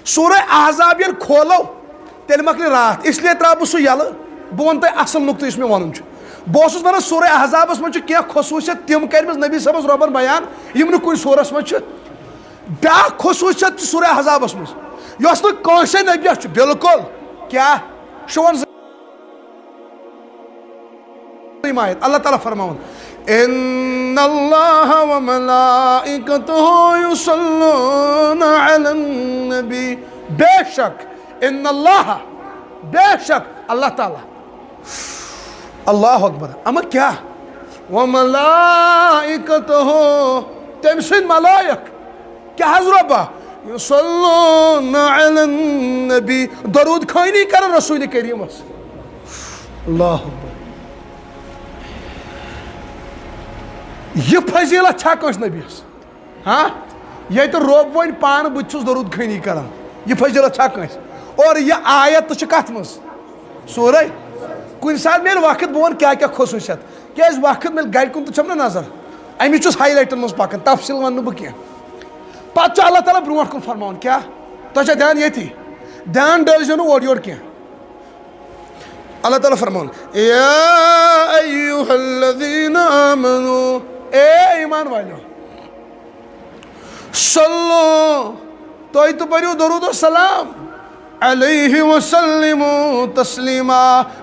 سورہ احزاب یل کھولو تیل مکلی رات اس لیے ترا بہ سہ یل بہ ون تہ اصل نقطہ اس میں ون بہت ونان سورہ احزابس من کی خصوصیت تم کرم نبی صاحب ربن بیان یم نہ کن سورس من بیا خصوصیت سورہ احزابس من یس نہ کانسے نبیس بالکل کیا شون اللہ تعالیٰ فرماون ان اللہ وملائکتہ یصلون علی النبی بے شک ان اللہ بے شک اللہ تعالیٰ اللہ اکبر اما کیا وملائکتہ تم سن ملائک کیا حضربہ یصلون علی النبی درود خانی کرن رسول کریم اللہ اکبر یہ فضیلت چھا کس نبیس ہاں یہ تو روب ون پان بچس درود خانی کران یہ فضیلت چھا کس اور یہ آیت تو کت مز سورہ کن سات میل وقت بہ کیا خصوصیت کیاز وقت میل گھر کن تو چھم نا نظر امی چھس ہائی لائٹن مز پکان تفصیل ون بہ کی پتہ اللہ تعالیٰ برونٹ کن فرمان کیا تہ دھیان یتی دھیان ڈلزو اور یور کی اللہ تعالیٰ فرمان یا ایھا الذین آمنوا اے ایمان والو صلو تو پڑھو درود و سلام علیہ وسلم تسلیما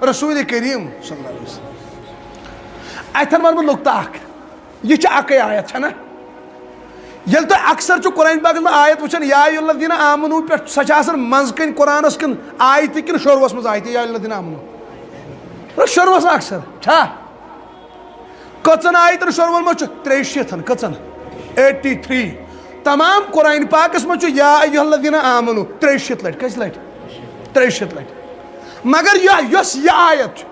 رسول کریم صلی اللہ علیہ وسلم اتن ون بہ نقطہ اخ یہ اکی آیت چھنا یل تو اکثر قرآن پاک میں آیت وچن یا ایھا الذین آمنوا پہ سہ مز کن قرآنس کن آیت کن شروعس مز آیت یا ایھا الذین آمنوا شروعس اکثر چھا کچن آیت شروع مجھ 63 کچن 83 تمام قرآن پاکس مجھ یا ایھا الذین آمنوا 63 لٹ کس لٹ 63 لٹ مگر یس یہ آیت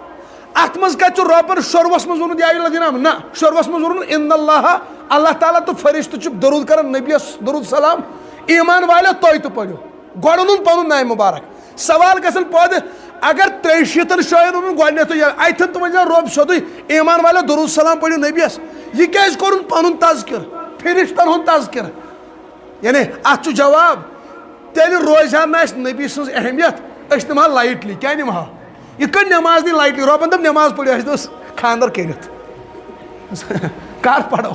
ات مز کت ربن شروعس مز ون یا ایھا الذین آمنوا نہ شروعس مز ون ان اللہ تعالیٰ تو فرشتہ درود کرن نبیس درود سلام ایمان والے تو پڑھو گۄڈٕ پن نائے مبارک سوال گژھن پٲدٕ اگر 63 شاین گۄڈنیتھٕے اتھن تو ون رب سیودُے ایمان والے درود سلام پڑھو نبیس یہ کیازِ کوٚرُن پنُن تذکر فرشتن ہُنٛد تذکر یعنی اتھ چھُ جواب تیٚلہِ روزِ نہٕ اَسہِ نبی سٕنٛز اہمیت أسۍ نِمہو لایٹلی کیٛاہ نِمہو یہِ کٔر نٮ۪ماز نِنۍ لایٹلی رۄبن دوٚپ نٮ۪ماز پٔرِو اَسہِ دوٚپُس خانٛدر کٔرِتھ کر پرو